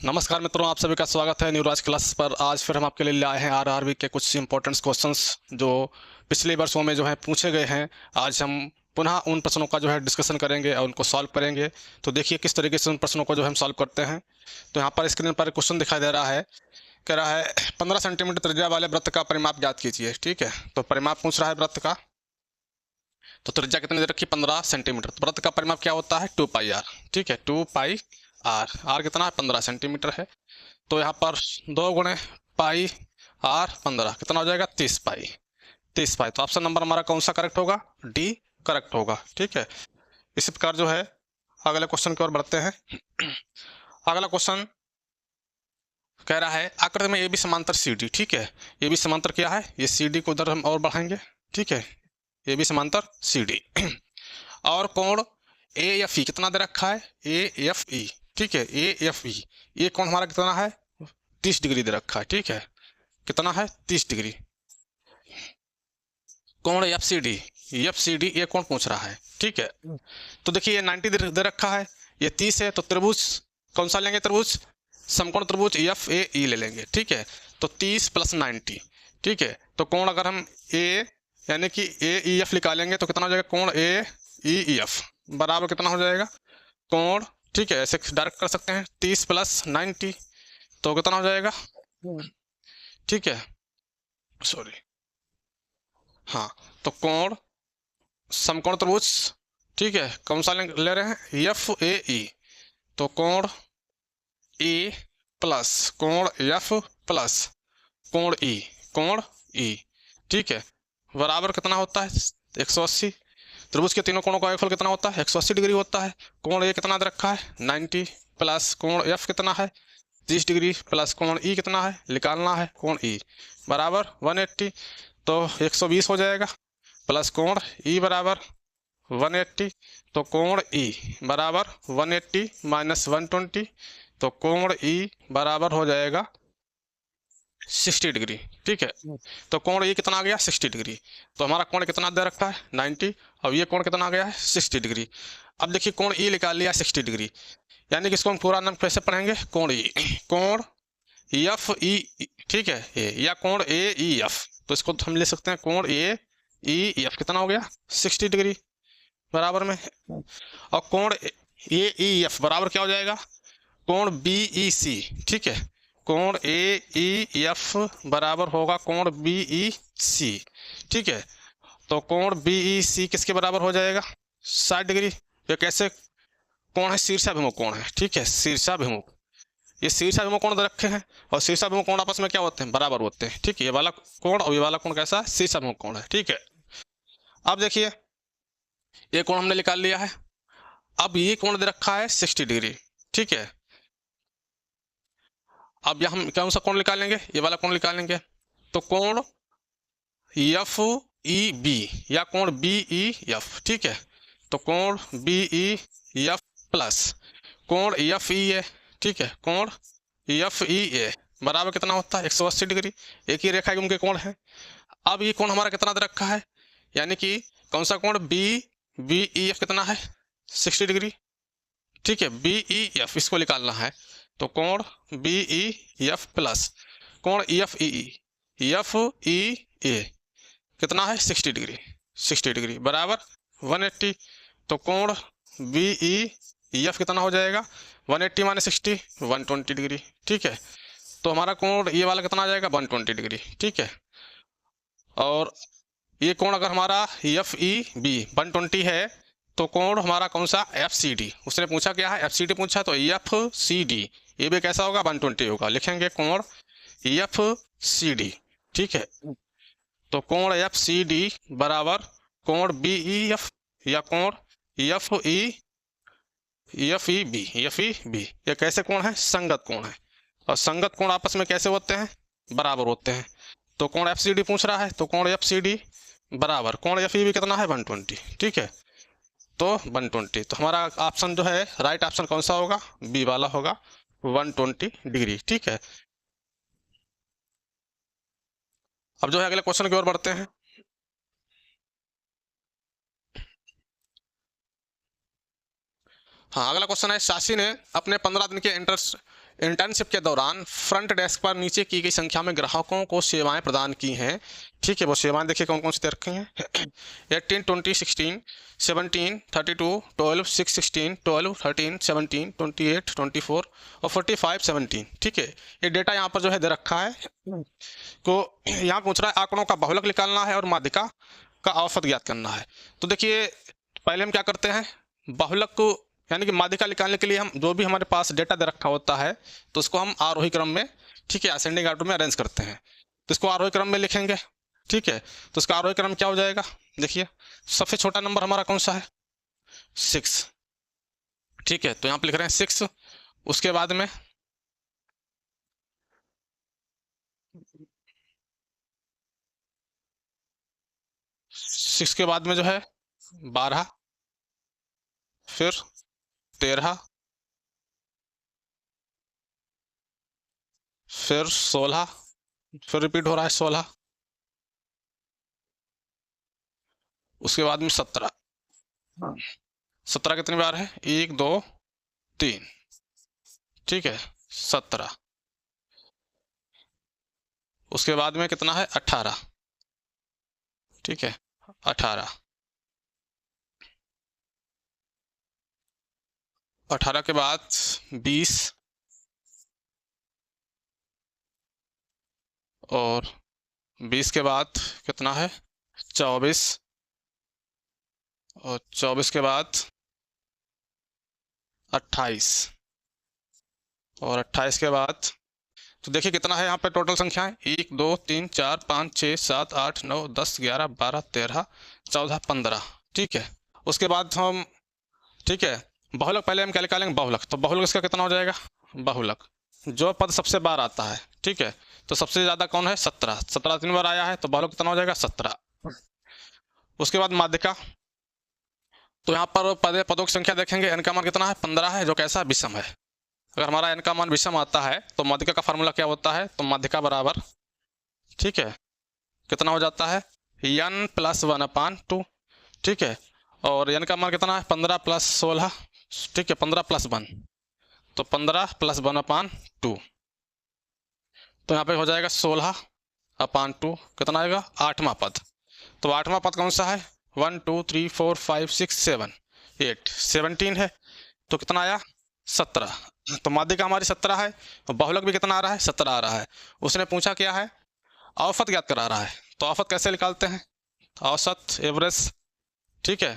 नमस्कार मित्रों, आप सभी का स्वागत है न्यूराज क्लास पर। आज फिर हम आपके लिए आए हैं आरआरबी के कुछ इंपॉर्टेंट क्वेश्चंस जो पिछले वर्षों में पूछे गए हैं। आज हम पुनः उन प्रश्नों का डिस्कशन करेंगे और उनको सॉल्व करेंगे। तो देखिए किस तरीके से उन प्रश्नों को हम सॉल्व करते हैं। तो यहाँ पर स्क्रीन पर क्वेश्चन दिखाई दे रहा है, कह रहा है 15 सेंटीमीटर त्रिज्या वाले वृत्त का परिमाप ज्ञात कीजिए। ठीक है, तो परिमाप पूछ रहा है वृत्त का। तो त्रिज्या कितनी दे रखी, 15 सेंटीमीटर। तो वृत्त का परिमाप क्या होता है, 2πr। ठीक है, 2πr। आर कितना है, 15 सेंटीमीटर है। तो यहाँ पर 2 × πr 15 कितना हो जाएगा, 30π। 30π। तो ऑप्शन नंबर हमारा कौन सा करेक्ट होगा, डी करेक्ट होगा। ठीक है, इसी प्रकार अगले क्वेश्चन की ओर बढ़ते हैं। अगला क्वेश्चन कह रहा है आकृति में ए बी समांतर सी डी। ठीक है, ए बी समांतर क्या है, ये सी डी को उधर हम और बढ़ाएंगे। ठीक है, ए बी समांतर सी डी और कोण ए एफ ई कितना दे रखा है, ए एफ ई। ठीक है, ए एफ ई, ये कोण हमारा कितना है, 30 डिग्री दे रखा है। ठीक है, कितना है, 30 डिग्री। कोण एफ सी डी, ये कोण पूछ रहा है। ठीक है, तो देखिए ये 90 दे रखा है, ये 30 है। तो त्रिभुज कौन सा लेंगे, त्रिभुज समकोण त्रिभुज एफ ए ई ले लेंगे। ठीक है, तो 30 + 90। ठीक है, तो कोण अगर हम ए यानी कि ए ई एफ निकालेंगे तो कितना हो जाएगा, कोण ए ई एफ बराबर कितना हो जाएगा, कोण। ठीक है, ऐसे डायरेक्ट कर सकते हैं, 30 + 90 तो कितना हो जाएगा। ठीक है, सॉरी, हाँ, तो कोण समकोण त्रिभुज। ठीक है, कौन सा ले रहे हैं, एफ ए ई। तो कोण ए प्लस कोण एफ प्लस कोण ई, कोण ई। ठीक है, बराबर कितना होता है, 180। त्रिभुज के तीनों कोणों का आयोगफल कितना होता है, 180 डिग्री होता है। कोण ए कितना दे रखा है, 90 प्लस कोण एफ कितना है, 30 डिग्री प्लस कोण ई कितना है, निकालना है, कोण ई बराबर 180। तो 120 हो जाएगा प्लस कोण ई बराबर 180। तो कोण ई बराबर 180 - 120। तो कोण ई बराबर हो जाएगा 60 डिग्री। ठीक है, तो कोण ई कितना आ गया, 60 डिग्री। तो हमारा कोण कितना दे रखा है, 90। अब ये कोण कितना आ गया है, 60 डिग्री। अब देखिए कोण ई निकाल लिया 60 डिग्री, यानी कि इसको हम पूरा नाम कैसे पढ़ेंगे, कोण ई, कोण एफ ई। ठीक है, ए या कोण ए ई एफ। तो इसको हम ले सकते हैं कोण ए ई एफ कितना हो गया, 60 डिग्री बराबर में। और कोण ए ई एफ बराबर क्या हो जाएगा, कोण बी ई सी। ठीक है, कोण ए ई एफ बराबर होगा कोण बी ई सी। ठीक है, तो कोण बी ई सी किसके बराबर हो जाएगा, 60 डिग्री। ये कैसे कोण है, शीर्षाभिमुख कोण है। ठीक है, शीर्षाभिमुख, ये शीर्षाभिमुख कोण रखे हैं और शीर्षाभिमुख कोण आपस में क्या होते हैं, बराबर होते हैं। ठीक है, ये वाला कोण और ये वाला कोण कैसा है, शीर्षाभिमुख कोण है। ठीक है, अब देखिए ये कोण हमने निकाल लिया है। अब ये कोण दे रखा है 60 डिग्री। ठीक है, अब यह हम कौन सा कोण निकालेंगे, ये वाला कोण निकालेंगे। तो कोण एफ ई बी या कोण बी ई एफ। ठीक है, तो कोण बी ई एफ प्लस कोण एफ ई ए। ठीक है, कोण एफ ई ए बराबर कितना होता है, 180 डिग्री। एक ही रेखा के उनके कोण है। अब ये कोण हमारा कितना दे रखा है, यानी कि कौन सा कोण, बी बी ई एफ कितना है, 60 डिग्री। ठीक है, बी ई एफ इसको निकालना है। तो कोण बी ई एफ प्लस कोण एफ ई एफ ई ए कितना है, 60 डिग्री। 60 डिग्री बराबर 180। तो कोण बी ई एफ कितना हो जाएगा, 180 - 60 120 डिग्री। ठीक है, तो हमारा कोण ये वाला कितना आ जाएगा, 120 डिग्री। ठीक है, और ये कोण अगर हमारा एफ ई बी 120 है तो कोण हमारा कौन सा, एफ सी डी। उसने पूछा क्या है, एफ सी डी पूछा, तो एफ सी डी ये भी कैसा होगा, 120 होगा। लिखेंगे कोण एफ सी डी। ठीक है, तो कोण एफ सी डी बराबर कोण बी ई एफ या कोण एफ ई बी। ये कैसे कोण है, संगत कोण है। और संगत कोण आपस में कैसे होते हैं, बराबर होते हैं। तो कोण एफ सी डी पूछ रहा है, तो कोण एफ सी डी बराबर कोण एफ ई बी कितना है, 120। ठीक है, तो 120। तो हमारा ऑप्शन राइट ऑप्शन कौन सा होगा, बी वाला होगा, 120 डिग्री। ठीक है, अब अगले क्वेश्चन की ओर बढ़ते हैं। हाँ, अगला क्वेश्चन है, शाशी ने अपने 15 दिन के इंटर्नशिप के दौरान फ्रंट डेस्क पर नीचे की गई संख्या में ग्राहकों को सेवाएं प्रदान की हैं। ठीक है, वो सेवाएं देखिए कौन कौन सी दे रखी हैं। 18, 20, 16, 17, 32, 12, 6, 16, 12, 13, 17, 28, 24 और 45, 17। ठीक है, ये डेटा यहाँ पर जो है दे रखा है। तो यहाँ पूछ रहा है आंकड़ों का बहुलक निकालना है और माध्यिका का औसत ज्ञात करना है। तो देखिए पहले हम क्या करते हैं, बहुलक को यानी कि माध्यिका निकालने के लिए हम जो भी हमारे पास डेटा दे रखा होता है तो उसको हम आरोही क्रम में, ठीक है, असेंडिंग ऑर्डर में अरेंज करते हैं। तो इसको आरोही क्रम में लिखेंगे। ठीक है, तो इसका आरोही क्रम क्या हो जाएगा, देखिए सबसे छोटा नंबर हमारा कौन सा है, 6। ठीक है, तो यहाँ पे लिख रहे हैं 6। उसके बाद में के बाद में जो है 12, फिर 13, फिर 16, फिर रिपीट हो रहा है 16, उसके बाद में 17। 17 कितनी बार है, 1, 2, 3। ठीक है, 17। उसके बाद में कितना है, 18। ठीक है, 18। 18 के बाद 20 और 20 के बाद कितना है, 24 और 24 के बाद 28 और 28 के बाद, तो देखिए कितना है यहाँ पे टोटल संख्याएं, 1, 2, 3, 4, 5, 6, 7, 8, 9, 10, 11, 12, 13, 14, 15। ठीक है, उसके बाद हम, ठीक है, बहुलक पहले हम क्या निकालेंगे, बहुलक। तो बहुलक इसका कितना हो जाएगा, बहुलक जो पद सबसे बार आता है। ठीक है, तो सबसे ज्यादा कौन है, 17। 17 3 बार आया है तो बहुलक कितना हो जाएगा, 17। उसके बाद माध्यिका, तो यहाँ पर पदों की संख्या देखेंगे, एन का मान कितना है, 15 है, जो कैसा विषम है। अगर हमारा एन का मान विषम आता है तो माध्यिका का फार्मूला क्या होता है, तो माध्यिका बराबर, ठीक है, कितना हो जाता है, n + 1/2। ठीक है, और n का मान कितना है, 15 + 16। ठीक है, 15 + 1, तो 15 + 1/2। तो यहाँ पे हो जाएगा 16/2, कितना आएगा, 8वां पद। तो 8वां पद कौन सा है, 1, 2, 3, 4, 5, 6, 7, 8, 17 है। तो कितना आया, 17। तो माध्यिका हमारी 17 है और बहुलक भी कितना आ रहा है, 17 आ रहा है। उसने पूछा क्या है, औसत ज्ञात करा रहा है। तो औसत कैसे निकालते हैं, औसत, एवरेज। ठीक है,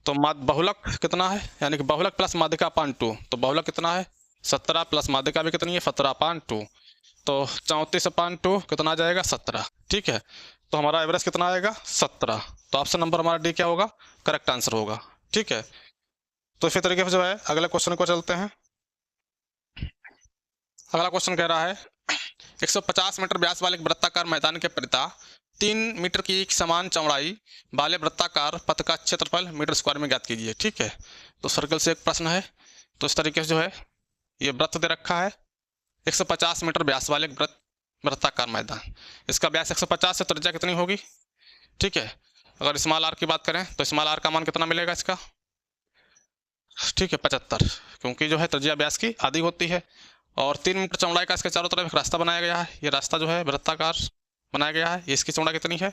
तो बहुलक कितना है, यानी कि बहुलक प्लस माध्यिका 2। तो बहुलक कितना है, 17 प्लस माध्यिका भी कितनी है, 17/2। तो 34/2 कितना आ जाएगा, 17। ठीक है, तो हमारा एवरेज कितना आएगा, 17। तो ऑप्शन नंबर हमारा डी क्या होगा, करेक्ट आंसर होगा। ठीक है, तो इसी तरीके से जो है अगले क्वेश्चन को चलते हैं। अगला क्वेश्चन कह रहा है 150 मीटर व्यास वाले वृत्ताकार मैदान के परिता 3 मीटर की एक समान चौड़ाई वाले वृत्ताकार पथ का क्षेत्रफल मीटर स्क्वायर में ज्ञात कीजिए। ठीक है, तो सर्कल से एक प्रश्न है। तो इस तरीके से जो है ये वृत्त दे रखा है, 150 मीटर व्यास वाले वृत्ताकार मैदान, इसका व्यास 150 है, त्रिज्या कितनी होगी। ठीक है, अगर स्मॉल आर की बात करें तो स्मॉल आर का मान कितना मिलेगा इसका, ठीक है, 75, क्योंकि जो है त्रिज्या व्यास की आधी होती है। और 3 मीटर चौड़ाई का इसके चारों तरफ एक रास्ता बनाया गया है। ये रास्ता जो है वृत्ताकार बनाया गया है। इसकी चौड़ाई कितनी है,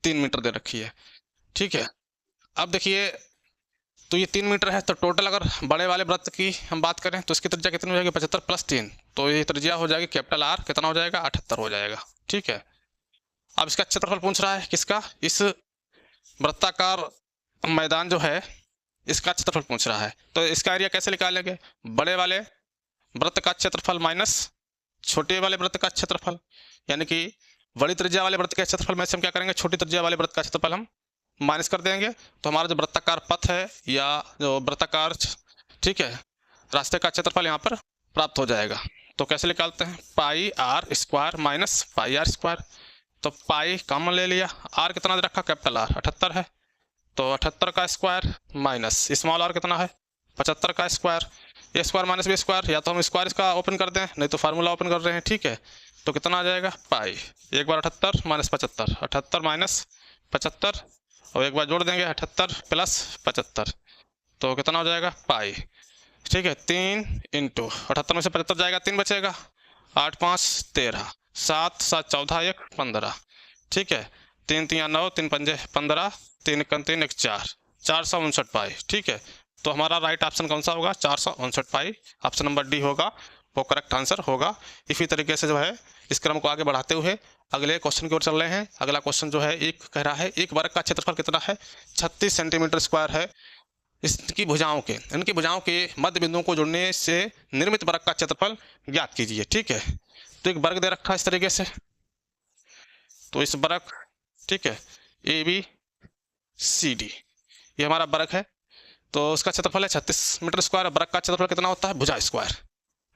3 मीटर दे रखी है। ठीक है, अब देखिए तो ये 3 मीटर है, तो टोटल अगर बड़े वाले वृत्त की हम बात करें तो इसकी त्रिज्या कितनी हो जाएगी, 75 + 3। तो ये त्रिज्या हो जाएगी कैपिटल आर, कितना हो जाएगा, 78 हो जाएगा। ठीक है, अब इसका क्षेत्रफल पूछ रहा है, किसका, इस वृत्ताकार मैदान जो है इसका क्षेत्रफल पूछ रहा है। तो इसका एरिया कैसे निकालेंगे, बड़े वाले वृत्त का क्षेत्रफल माइनस छोटे वाले वृत्त का क्षेत्रफल, यानी कि बड़ी त्रिज्या वाले वृत्त के क्षेत्रफल में से हम क्या करेंगे, छोटी त्रिज्या वाले वृत्त का क्षेत्रफल हम माइनस कर देंगे। तो हमारा जो वृत्ताकार पथ है या जो वृत्ताकार, ठीक है, रास्ते का क्षेत्रफल यहाँ पर प्राप्त हो जाएगा। तो कैसे निकालते हैं, πr² माइनस πr²। तो पाई कॉमन ले लिया, आर कितना दे रखा, कैपिटल आर 78 है, तो 78 का स्क्वायर माइनस स्मॉल आर कितना है, 75 का स्क्वायर। ए स्क्वायर माइनस बी स्क्वायर, या तो हम स्क्वायर इसका ओपन कर दें, नहीं तो फार्मूला ओपन कर रहे हैं। ठीक है, तो कितना आ जाएगा, पाई, एक बार 78 माइनस 75, 78 माइनस 75, और एक बार जोड़ देंगे 78 + 75, तो कितना हो जाएगा, पाई। ठीक है, 3 इंटू 78 में से 75 जाएगा, 3 बचेगा, 8 5 13, 7 7 14 1 15, ठीक है, 3 3 9, 3 5 15, 3 1 3 1 4, 459 पाई। ठीक है, तो हमारा राइट ऑप्शन कौन सा होगा? 459 पाई, ऑप्शन नंबर डी होगा, वो करेक्ट आंसर होगा। इसी तरीके से जो है इस क्रम को आगे बढ़ाते हुए अगले क्वेश्चन की ओर चल रहे हैं। अगला क्वेश्चन जो है एक कह रहा है एक वर्ग का क्षेत्रफल कितना है? 36 सेंटीमीटर स्क्वायर है। इसकी भुजाओं के इनकी भुजाओं के मध्य बिंदुओं को जोड़ने से निर्मित वर्ग का क्षेत्रफल ज्ञात कीजिए। ठीक है, तो एक वर्ग दे रखा है इस तरीके से, तो इस वर्ग, ठीक है, ए बी सी डी, ये हमारा वर्ग है, तो उसका क्षेत्रफल है 36 मीटर स्क्वायर। वर्ग का क्षेत्रफल कितना होता है? भुजा स्क्वायर,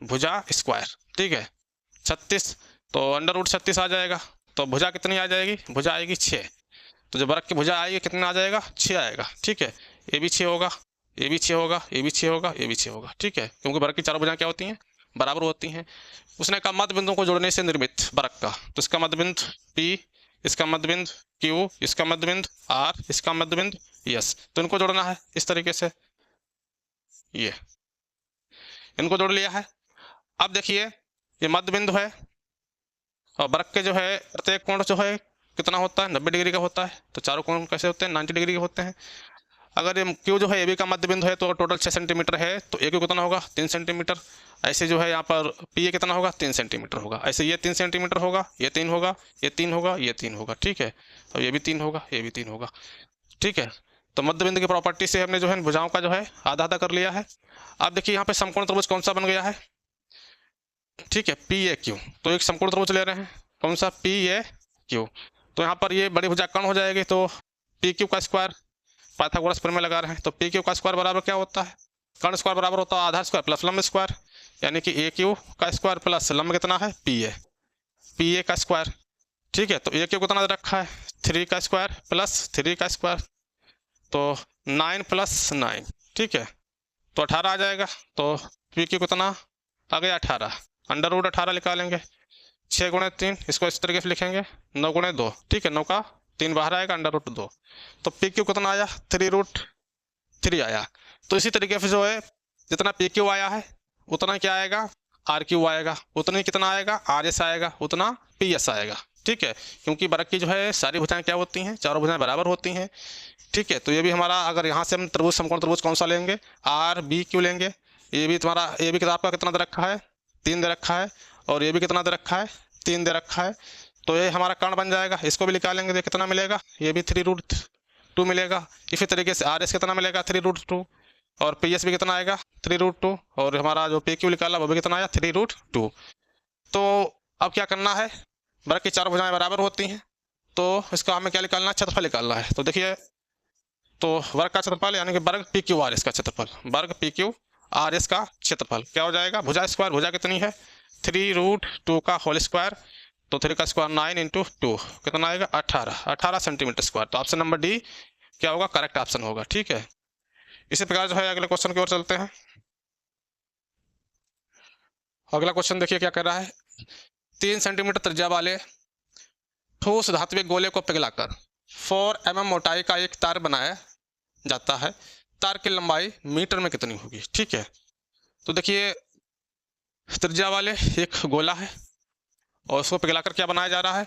भुजा स्क्वायर, ठीक है, 36, तो अंडर रूट 36 आ जाएगा। तो भुजा कितनी आ जाएगी? भुजा आएगी 6, तो जो वर्ग की भुजा आएगी कितना आ जाएगा? 6 आएगा। ठीक है, ए भी 6 होगा, ए भी 6 होगा, ए भी 6 होगा, ए भी 6 होगा। ठीक है, क्योंकि वर्ग की चारों भुजाएं क्या होती हैं? बराबर होती हैं। उसने कहा मध्य बिंदुओं को जोड़ने से निर्मित वर्ग का, तो इसका मध्य बिंदु पी, इसका मध्य बिंदु क्यू, इसका मध्य बिंदु आर, इसका मध्य बिंदु एस, तो इनको जोड़ना है इस तरीके से, ये इनको जोड़ लिया है। अब देखिए ये मध्य बिंदु है और वर्ग के जो है प्रत्येक कोण जो है कितना होता है? 90 डिग्री का होता है। तो चारों कोण कैसे होते हैं? 90 डिग्री के होते हैं। अगर ये क्यू जो है ए बी का मध्य बिंदु है तो टोटल 6 सेंटीमीटर है, तो ए क्यू कितना होगा? 3 सेंटीमीटर। ऐसे जो है यहाँ पर पी ए कितना होगा? 3 सेंटीमीटर होगा। ऐसे ये 3 सेंटीमीटर होगा, ये 3 होगा, ये 3 होगा, ये 3 होगा। ठीक है, और ये भी 3 होगा, ये भी 3 होगा। ठीक है, तो मध्य बिंदु की प्रॉपर्टी से हमने जो है भुजाओं का जो है आधा आधा कर लिया है। अब देखिए यहाँ पे समकोण त्रिभुज कौन सा बन गया है? ठीक है, पी ए क्यू, तो एक समकोण त्रिभुज ले रहे हैं, कौन सा? P A Q. तो यहाँ पर ये बड़ी भुजा कर्ण हो जाएगी, तो पी क्यू का स्क्वायर पाइथागोरस प्रमेय लगा रहे हैं, तो पी क्यू का स्क्वायर बराबर क्या होता है? कर्ण स्क्वायर बराबर होता है आधार स्क्वायर प्लस लंब स्क्वायर, यानी कि ए क्यू का स्क्वायर प्लस लंब कितना है? पी ए का स्क्वायर। ठीक है, तो ए क्यू कितना रखा है? 3 का स्क्वायर प्लस 3 का स्क्वायर, तो 9 + 9, ठीक है, तो 18 आ जाएगा। तो पी क्यू कितना आ गया? 18, अंडर रूट 18 निकालेंगे, 6 × 3, इसको इस तरीके से लिखेंगे, 9 × 2, ठीक है, 9 का 3 बाहर आएगा, अंडर रूट 2, तो पी क्यू कितना आया? 3√3 आया। तो इसी तरीके से जो है जितना पी क्यू आया है उतना क्या आएगा? आर क्यू आएगा, उतना ही कितना आएगा? आर एस आएगा, उतना पी एस आएगा। ठीक है, क्योंकि वर्ग की जो है सारी भुजाएं क्या होती हैं? चारों भुजाएं बराबर होती हैं। ठीक है, तो ये भी हमारा, अगर यहाँ से हम त्रिभुज समकोण त्रिभुज कौन सा लेंगे? आर बी क्यू लेंगे। ये भी तुम्हारा, ये भी किताब का कितना दे रखा है? 3 दे रखा है, और ये भी कितना दे रखा है? 3 दे रखा है, तो ये हमारा कर्ण बन जाएगा। इसको भी निकालेंगे तो कितना मिलेगा? ये भी 3√2 मिलेगा। इसी तरीके से आर एस कितना मिलेगा? 3√2, और पी एस भी कितना आएगा? 3√2, और हमारा जो पी क्यू निकाला वो भी कितना आया? 3√2। तो अब क्या करना है? वर्ग की चारों भुजाएं बराबर होती हैं, तो इसका हमें क्या निकालना है? क्षेत्रफल निकालना है। तो देखिए, तो वर्ग का क्षेत्रफल यानी कि वर्ग पी क्यू आर एस का क्षेत्रफल, वर्ग पी क्यू आर एस का क्षेत्रफल क्या हो जाएगा? भुजा स्क्वायर, भुजा कितनी है? 3√2 का होल स्क्वायर, तो 3 का स्क्वायर 9 × 2 कितना आएगा? 18 सेंटीमीटर स्क्वायर। तो ऑप्शन नंबर डी क्या होगा? करेक्ट ऑप्शन होगा। ठीक है, इसी प्रकार जो है अगले क्वेश्चन की ओर चलते हैं। अगला क्वेश्चन देखिए क्या कर रहा है। 3 सेंटीमीटर त्रिज्या वाले ठोस धात्विक गोले को पिघलाकर 4 mm मोटाई का एक तार बनाया जाता है। तार की लंबाई मीटर में कितनी होगी? ठीक है, तो देखिए त्रिज्या वाले एक गोला है और उसको पिघलाकर क्या बनाया जा रहा है?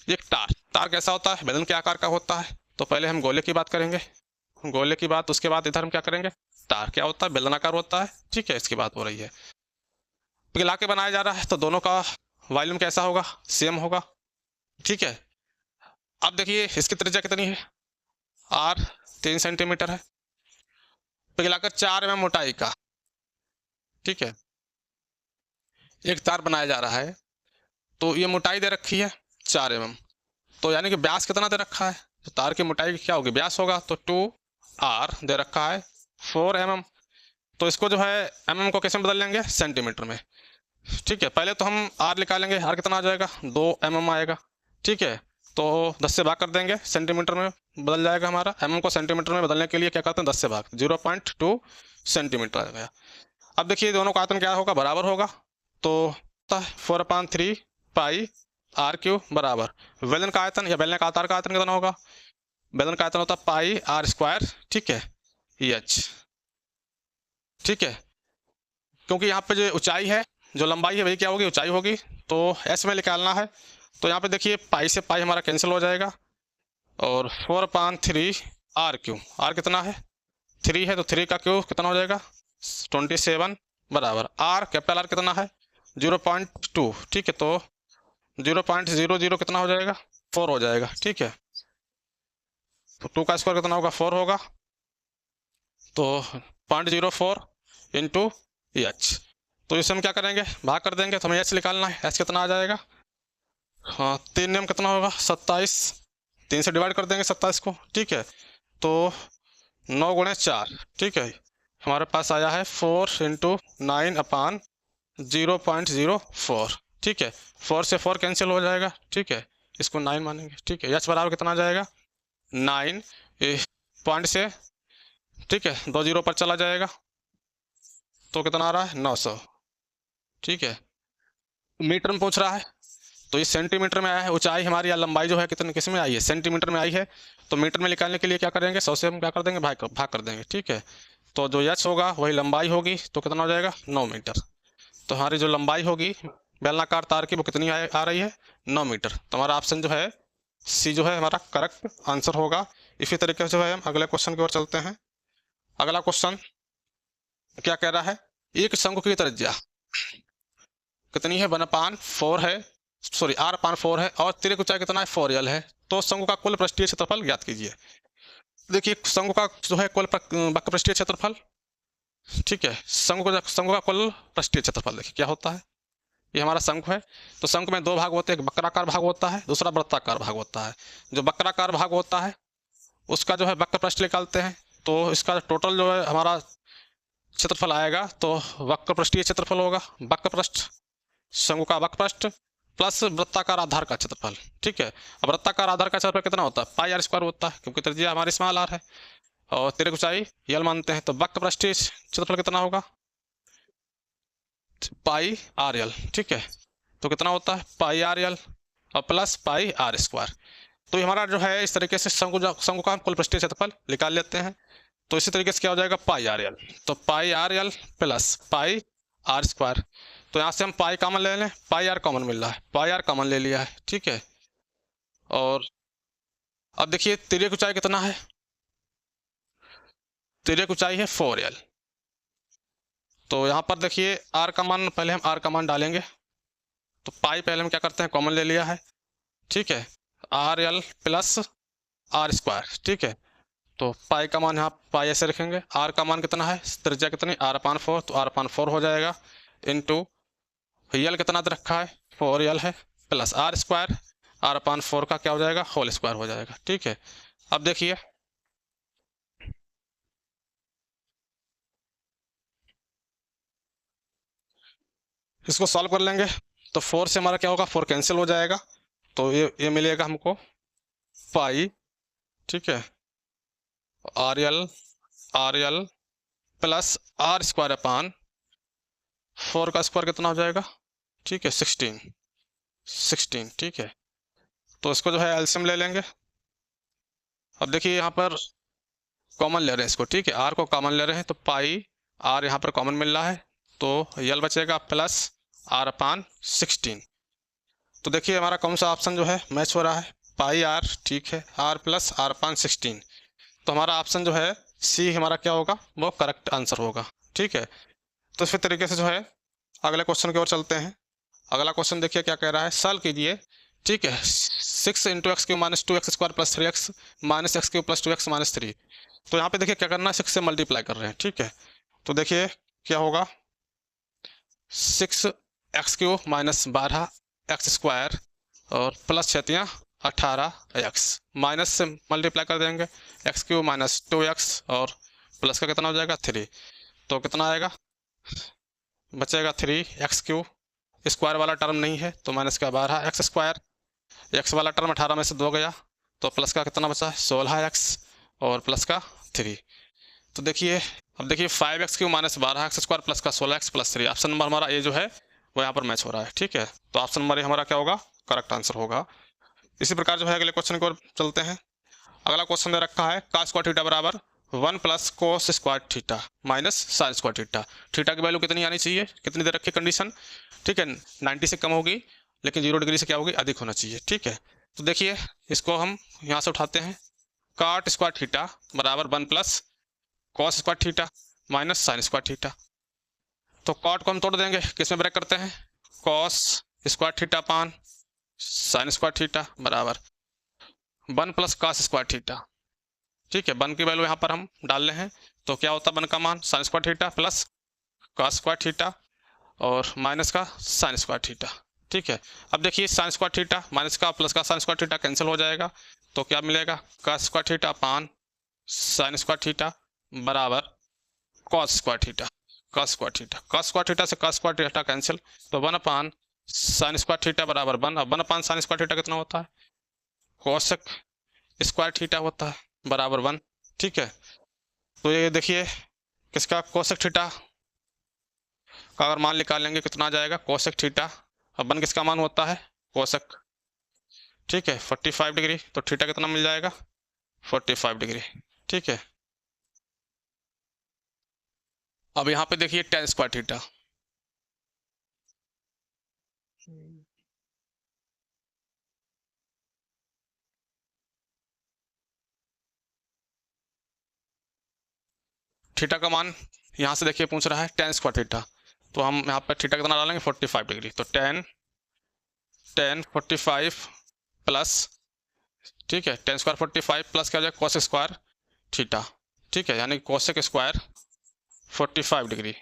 एक तार। तार कैसा होता है? बेलन के आकार का होता है। तो पहले हम गोले की बात करेंगे, गोले की बात, उसके बाद इधर हम क्या करेंगे? तार क्या होता है? बेलनाकार होता है। ठीक है, इसकी बात हो रही है। पिघला के बनाया जा रहा है, तो दोनों का वॉल्यूम कैसा होगा? सेम होगा। ठीक है, अब देखिए इसकी त्रिज्या कितनी है? आर 3 सेंटीमीटर है, पिघलाकर 4 mm मोटाई का, ठीक है, एक तार बनाया जा रहा है। तो ये मोटाई दे रखी है 4 mm, तो यानी कि व्यास कितना दे रखा है? तो तार की मोटाई क्या होगी? व्यास होगा, तो 2r दे रखा है 4 mm। तो इसको जो है mm को कैसे बदल लेंगे? सेंटीमीटर में। ठीक है, पहले तो हम r निकालेंगे, r कितना आ जाएगा? 2 mm आएगा। ठीक है, तो 10 से भाग कर देंगे, सेंटीमीटर में बदल जाएगा हमारा। mm को सेंटीमीटर में बदलने के लिए क्या करते हैं? 10 से भाग, 0.2 सेंटीमीटर आ गया। अब देखिए दोनों का आयतन क्या होगा? बराबर होगा, तो 4/3 पाई आर क्यू बराबर बेलन का आयतन या बेलन का आकार का आयतन कितना होगा? बेलन का आयतन होता है पाई r² ठीक है, एच। ठीक है, क्योंकि यहाँ पे जो ऊंचाई है, जो लंबाई है वही क्या होगी, ऊंचाई होगी। तो एस में निकालना है, तो यहाँ पे देखिए पाई से पाई हमारा कैंसिल हो जाएगा, और 4/3 आर क्यू, आर कितना है 3 है, तो 3 का क्यू कितना हो जाएगा 27 बराबर आर, कैपिटल आर कितना है 0.2, ठीक है। तो 0.00 कितना हो जाएगा 4 हो जाएगा, ठीक है। तो 2 का स्क्वायर कितना होगा 4 होगा, तो 0.04 इंटू एच। तो इसे हम क्या करेंगे भाग कर देंगे, तो हमें एच निकालना है, एच कितना आ जाएगा, हाँ 3 में कितना होगा 27, 3 से डिवाइड कर देंगे 27 को, ठीक है। तो 9 गुणे 4, ठीक है, हमारे पास आया है 4 इंटू 9/0.04, ठीक है। 4 से 4 कैंसिल हो जाएगा, ठीक है, इसको 9 मानेंगे, ठीक है। एच बराबर कितना आ जाएगा 9 पॉइंट से, ठीक है, 2 0 पर चला जाएगा, तो कितना आ रहा है 900, ठीक है। मीटर में पूछ रहा है, तो ये सेंटीमीटर में आया है, ऊंचाई हमारी या लंबाई जो है कितने किस में आई है सेंटीमीटर में आई है, तो मीटर में निकालने के लिए क्या करेंगे 100 से हम क्या कर देंगे भाग कर देंगे, ठीक है। तो जो एच होगा वही लंबाई होगी, तो कितना हो जाएगा 9 मीटर। तो हमारी जो लंबाई होगी बेलनाकार तार की वो कितनी आ रही है 9 मीटर। तो हमारा ऑप्शन जो है सी जो है हमारा करेक्ट आंसर होगा। इसी तरीके से जो है हम अगले क्वेश्चन की ओर चलते हैं। अगला क्वेश्चन क्या कह रहा है, एक शंकु की त्रिज्या कितनी है 1/4 है, सॉरी r/4 है, और तिर्यक ऊंचाई कितना है 4l है। तो शंकु का कुल पृष्ठीय क्षेत्रफल ज्ञात कीजिए। देखिए शंकु का जो है कुल वक्र पृष्ठीय क्षेत्रफल, ठीक है, शंकु का कुल पृष्ठीय क्षेत्रफल देखिए क्या होता है, ये हमारा शंकु है। तो शंकु में 2 भाग होते हैं, एक वक्राकार भाग होता है, दूसरा वृत्ताकार भाग होता है। जो वक्राकार भाग होता है उसका जो है वक्र पृष्ठ निकालते हैं, तो इसका टोटल जो है हमारा क्षेत्रफल आएगा, तो वक्र पृष्ठीय क्षेत्रफल होगा वक्र पृष्ठ, शंकु का वक्र पृष्ठ प्लस वृत्ताकार आधार का क्षेत्रफल, ठीक है। अब वृत्ताकार आधार का क्षेत्रफल कितना होता है πr² होता है, क्योंकि त्रिज्या हमारी स्मॉल r है और तिर्यक ऊंचाई यल मानते हैं। तो वक्र पृष्ठीय क्षेत्रफल कितना होगा πrl, ठीक है। तो कितना होता है πrl और प्लस πr²। तो ये हमारा जो है इस तरीके से शंकु का कुल पृष्ठीय क्षेत्रफल निकाल लेते हैं। तो इसी तरीके से क्या हो जाएगा πrl, तो πrl प्लस πr²। तो यहाँ से हम पाई कॉमन ले लें, πr कॉमन मिल रहा है, πr कॉमन ले लिया है, ठीक है। और अब देखिए तिर्यक ऊंचाई कितना है, तिर्यक ऊंचाई है 4l। तो यहाँ पर देखिए r का मान, पहले हम r का मान डालेंगे, तो पाई पहले हम क्या करते हैं कॉमन ले लिया है, ठीक है, rl प्लस r², ठीक है। तो पाई का मान यहाँ पाई ऐसे रखेंगे, r का मान कितना है त्रिज्या कितनी r/4, तो r/4 हो जाएगा इंटू यल कितना दे रखा है 4l है, प्लस r² r/4 का क्या हो जाएगा होल स्क्वायर हो जाएगा, ठीक है। अब देखिए इसको सॉल्व कर लेंगे, तो 4 से हमारा क्या होगा 4 कैंसिल हो जाएगा, तो ये मिलेगा हमको पाई, ठीक है, rl प्लस r² 4 का स्क्वायर कितना हो जाएगा, ठीक है 16, ठीक है। तो इसको जो है एलसीएम ले लेंगे। अब देखिए यहाँ पर कॉमन ले रहे हैं इसको, ठीक है, r को कॉमन ले रहे हैं, तो पाई r यहाँ पर कॉमन मिल रहा है, तो यल बचेगा प्लस r/16। तो देखिए हमारा कौन सा ऑप्शन जो है मैच हो रहा है πr, ठीक है, r प्लस r/16। तो हमारा ऑप्शन जो है सी हमारा क्या होगा वो करेक्ट आंसर होगा, ठीक है। तो इसी तरीके से जो है अगले क्वेश्चन की ओर चलते हैं। अगला क्वेश्चन देखिए क्या कह रहा है, सॉल्व कीजिए, ठीक है। 6 × x³ - 2x² + 3x - x³ + 2x - 3। तो यहाँ पे देखिए क्या करना है 6 से मल्टीप्लाई कर रहे हैं, ठीक है। तो देखिए क्या होगा 6x³ - 12x² और प्लस 6 18x, माइनस से मल्टीप्लाई कर देंगे x³ - 2x और प्लस का कितना हो जाएगा 3। तो कितना आएगा बचेगा 3x³ स्क्वायर वाला टर्म नहीं है, तो माइनस का 12x², x वाला टर्म 18 में से 2 गया, तो प्लस का कितना बचा 16x और प्लस का 3। तो देखिए अब देखिए 5x³ - 12x² प्लस का 16x प्लस 3, ऑप्शन नंबर हमारा ए जो है वो यहाँ पर मैच हो रहा है, ठीक है। तो ऑप्शन नंबर ए हमारा क्या होगा करेक्ट आंसर होगा। इसी प्रकार जो है अगले क्वेश्चन की ओर चलते हैं। अगला क्वेश्चन दे रखा है cos² θ बराबर 1 plus cos square theta minus sine square theta. Theta की वैल्यू कितनी आनी चाहिए, कितनी दे रखी कंडीशन, ठीक है 90 से कम होगी, लेकिन 0 डिग्री से क्या होगी, अधिक होना चाहिए, ठीक है। तो देखिए इसको हम यहाँ से उठाते हैं, कॉट स्क्वायर थीटा बराबर 1 plus cos square theta minus sine square theta. तो कॉट को हम तोड़ देंगे, किसमें ब्रेक करते हैं, कॉस स्क्वायर थीटा पान साइन स्क्वायर थीटा बराबर 1 प्लस कॉस स्क्वायर थीटा, ठीक है। 1 की वैल्यू यहाँ पर हम डाल रहे हैं, तो क्या होता है 1 का मान sine square theta plus cos square theta और माइनस का साइन स्क्वायर थीटा, ठीक है। अब देखिए साइन स्क्वायर थीटा माइनस का प्लस का साइन स्क्वायर थीटा कैंसिल हो जाएगा, तो क्या मिलेगा, कॉस स्क्वायर थीटा पान साइन स्क्वायर थीटा बराबर cos square theta, cos square theta, cos square theta से कॉस स्क्वायर थीटा कैंसिल, तो 1 अपान साइन स्क्वायर थीटा बराबर 1। अब 1 अपान साइन स्क्वायर थीटा कितना होता है, कोसेक स्क्वायर थीटा होता है बराबर 1, ठीक है। तो ये देखिए किसका कोसेक थीटा का अगर मान निकालेंगे कितना आ जाएगा, कोसेक थीटा, अब 1 किसका मान होता है, कोसेक, ठीक है 45 डिग्री, तो थीटा कितना मिल जाएगा 45 डिग्री, ठीक है। अब यहाँ पे देखिए tan स्क्वायर थीटा, थीटा का मान यहाँ से देखिए पूछ रहा है tan स्क्वायर थीटा, तो हम यहाँ पर थीटा कितना डालेंगे 45 डिग्री, तो tan 45 प्लस, ठीक है tan स्क्वायर 45 प्लस क्या हो जाएगा cos स्क्वायर थीटा, ठीक है, यानी कोसेक स्क्वायर 45 डिग्री।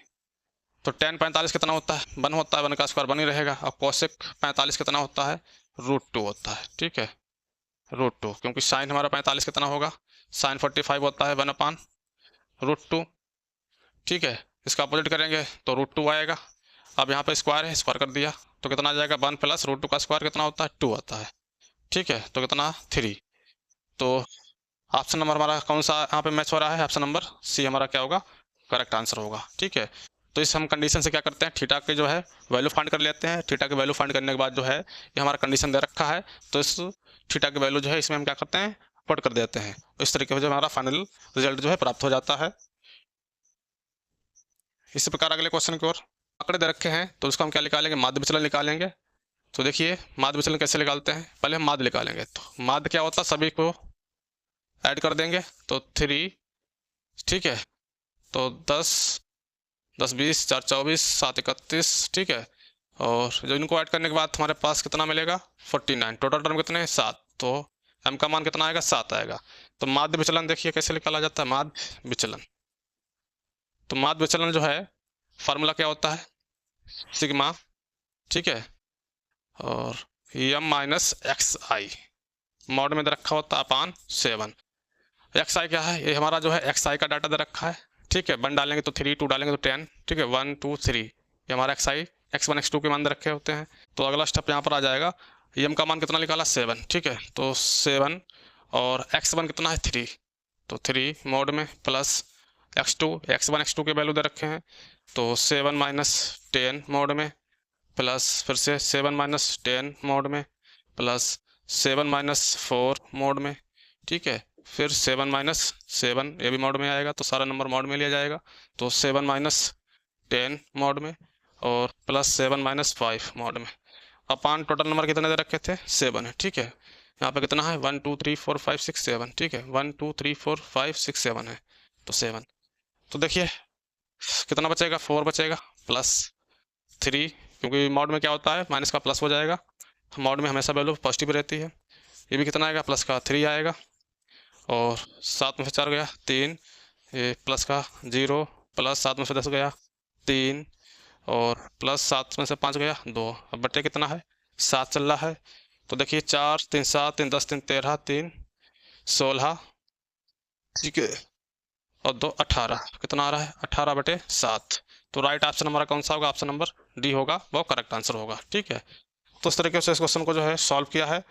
तो tan 45 कितना होता है 1 होता है, 1 का स्क्वायर 1 ही रहेगा, और कोसेक 45 कितना होता है √2 होता है, ठीक है √2, क्योंकि साइन हमारा 45 कितना होगा, साइन 45 होता है 1 अपान √2, ठीक है। इसका अपोजिट करेंगे तो √2 आएगा। अब यहाँ पे स्क्वायर है, स्क्वायर कर दिया तो कितना आ जाएगा 1 प्लस √2 का स्क्वायर कितना होता है 2 होता है, ठीक है, तो कितना 3। तो ऑप्शन नंबर हमारा कौन सा यहाँ पे मैच हो रहा है, ऑप्शन नंबर सी हमारा क्या होगा, करेक्ट आंसर होगा, ठीक है। तो इस हम कंडीशन से क्या करते हैं, थीटा के जो है वैल्यू फाइंड कर लेते हैं। थीटा की वैल्यू फाइंड करने के बाद जो है ये हमारा कंडीशन दे रखा है, तो इस थीटा की वैल्यू जो है इसमें हम क्या करते हैं पुट कर देते हैं, इस तरीके से जो हमारा फाइनल रिजल्ट जो है प्राप्त हो जाता है। इसी प्रकार अगले क्वेश्चन की ओर, आंकड़े दे रखे हैं तो उसको हम क्या निकालेंगे, माध्य विचलन निकालेंगे। तो देखिए माध्य विचलन कैसे निकालते हैं, पहले हम माध्य निकालेंगे। तो माध्य क्या होता है, सभी को ऐड कर देंगे तो 3, ठीक है, तो 10 10 20 4 24 7 31, ठीक है, और जो इनको ऐड करने के बाद हमारे पास कितना मिलेगा 49, टोटल टर्म कितने हैं 7, तो m का मान कितना आएगा 7 आएगा। तो माध्य विचलन देखिए कैसे निकाला जाता है, माध्य विचलन, तो माध्य विचलन जो है फार्मूला क्या होता है सिग्मा, ठीक है, और m माइनस एक्स आई मॉड में दे रखा होता है अपान 7। एक्स आई क्या है, ये हमारा जो है एक्स आई का डाटा दे रखा है, ठीक है, 1 डालेंगे तो 3, 2 डालेंगे तो 10, ठीक है 1 2 3, ये हमारा एक्स आई x1 x2 के मान दे रखे होते हैं। तो अगला स्टेप यहाँ पर आ जाएगा, m का मान कितना निकाला 7, ठीक है, तो 7 और x1 कितना है 3, तो 3 मोड में प्लस x1 x2 के वैल्यू दे रखे हैं, तो 7 माइनस 10 मोड में प्लस फिर से 7 माइनस 10 मोड में प्लस 7 माइनस 4 मोड में, ठीक है, फिर 7 माइनस 7 ये भी मोड में आएगा, तो सारा नंबर मोड में लिया जाएगा, तो 7 माइनस 10 मोड में और प्लस 7 माइनस 5 मोड में, अपान टोटल नंबर कितने दे रखे थे 7 है, ठीक है। यहाँ पे कितना है 1 2 3 4 5 6 7, ठीक है 1 2 3 4 5 6 7 है, तो 7। तो देखिए कितना बचेगा 4 बचेगा प्लस 3, क्योंकि मॉड में क्या होता है माइनस का प्लस हो जाएगा, मॉड में हमेशा वैल्यू पॉजिटिव रहती है। ये भी कितना आएगा प्लस का 3 आएगा, और 7 में से 4 गया 3, ये प्लस का 0 प्लस 7 में से 10 गया 3, और प्लस 7 में से 5 गया 2, अब बटे कितना है 7 चल रहा है। तो देखिए 4 3 7 3 10 3 13 3 16, ठीक है, और 2 18, कितना आ रहा है 18 बटे 7। तो राइट ऑप्शन हमारा कौन सा होगा, ऑप्शन नंबर डी होगा, वो करेक्ट आंसर होगा, ठीक है। तो इस तरीके से इस क्वेश्चन को जो है सॉल्व किया है।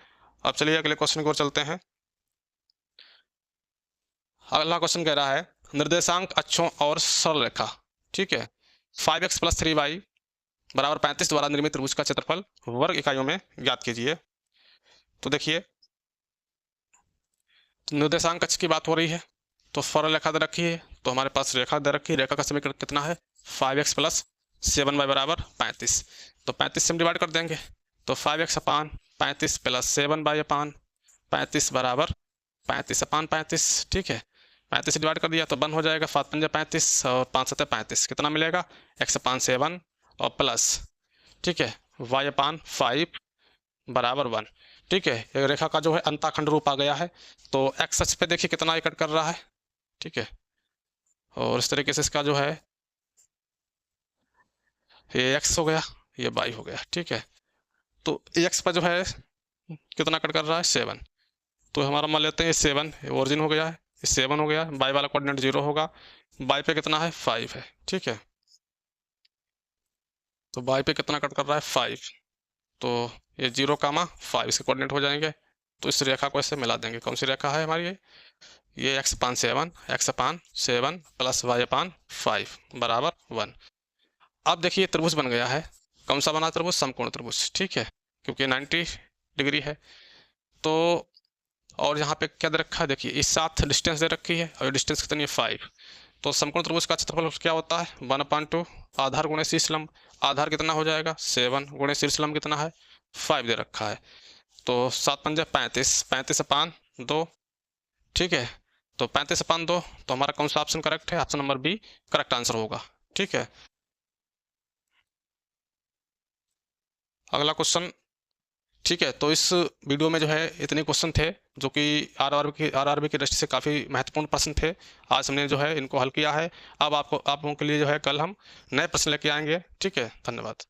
अब चलिए अगले क्वेश्चन की ओर चलते हैं। अगला क्वेश्चन कह रहा है निर्देशांक अक्षों और सरल रेखा, ठीक है, 5x + 3y बराबर 35 द्वारा निर्मित त्रिभुज का क्षेत्रफल वर्ग इकाइयों में ज्ञात कीजिए। तो देखिए निर्देशांक अक्ष की बात हो रही है, तो फॉर्मूला रेखा दे रखी है, तो हमारे पास रेखा दे रखी है, रेखा का समीकरण कितना है 5x प्लस 7y बराबर 35। तो 35 से हम डिवाइड कर देंगे, तो 5x अपान 35 प्लस 7y अपान 35 बराबर 35 अपान 35। ठीक है, 35 से डिवाइड कर दिया तो 1 हो जाएगा, 5 पंजे 35 और 5 सत्ते 35, कितना मिलेगा x अपान 7 और प्लस, ठीक है, y अपान 5 बराबर 1। ठीक है, एक रेखा का जो है अंताखंड रूप आ गया है। तो x अक्ष पे देखिए कितना कट कर रहा है, ठीक है, और इस तरीके से इसका जो है ये x हो गया, ये y हो गया। ठीक है, तो x पर जो है कितना कट कर रहा है 7, तो हमारा मान लेते हैं 7 ओरिजिन हो गया है, 7 हो गया, y वाला कोऑर्डिनेट 0 होगा, y पे कितना है 5 है। ठीक है, तो y पे कितना कट कर रहा है 5, तो ये 0 कामा 5 इसके कोऑर्डिनेट हो जाएंगे। तो इस रेखा को ऐसे मिला देंगे, कौन सी रेखा है हमारी ये x अपान 7 प्लस y अपान 5 बराबर 1। अब देखिए त्रिभुज बन गया है, कौन सा बना त्रिभुज, समकोण त्रिभुज। ठीक है, क्योंकि 90 डिग्री है। तो और यहाँ पे क्या दे रखा है, देखिए इस साथ डिस्टेंस दे रखी है और डिस्टेंस कितनी है 5। तो समकोण त्रिभुज का क्षेत्रफल क्या होता है 1/2 आधार गुणे शीर्ष लंब। आधार कितना हो जाएगा 7 गुणे शीर्ष लंब कितना है 5 दे रखा है। तो 7 पंजे 35, 35 अपान 2। ठीक है, तो 35 अपान 2, तो हमारा कौन सा ऑप्शन करेक्ट है, option number B correct answer होगा। ठीक है, अगला क्वेश्चन। ठीक है, तो इस वीडियो में जो है इतने क्वेश्चन थे जो कि आरआरबी की दृष्टि से काफ़ी महत्वपूर्ण प्रश्न थे। आज हमने जो है इनको हल किया है। अब आप लोगों के लिए जो है कल हम नए प्रश्न लेके आएंगे। ठीक है, धन्यवाद।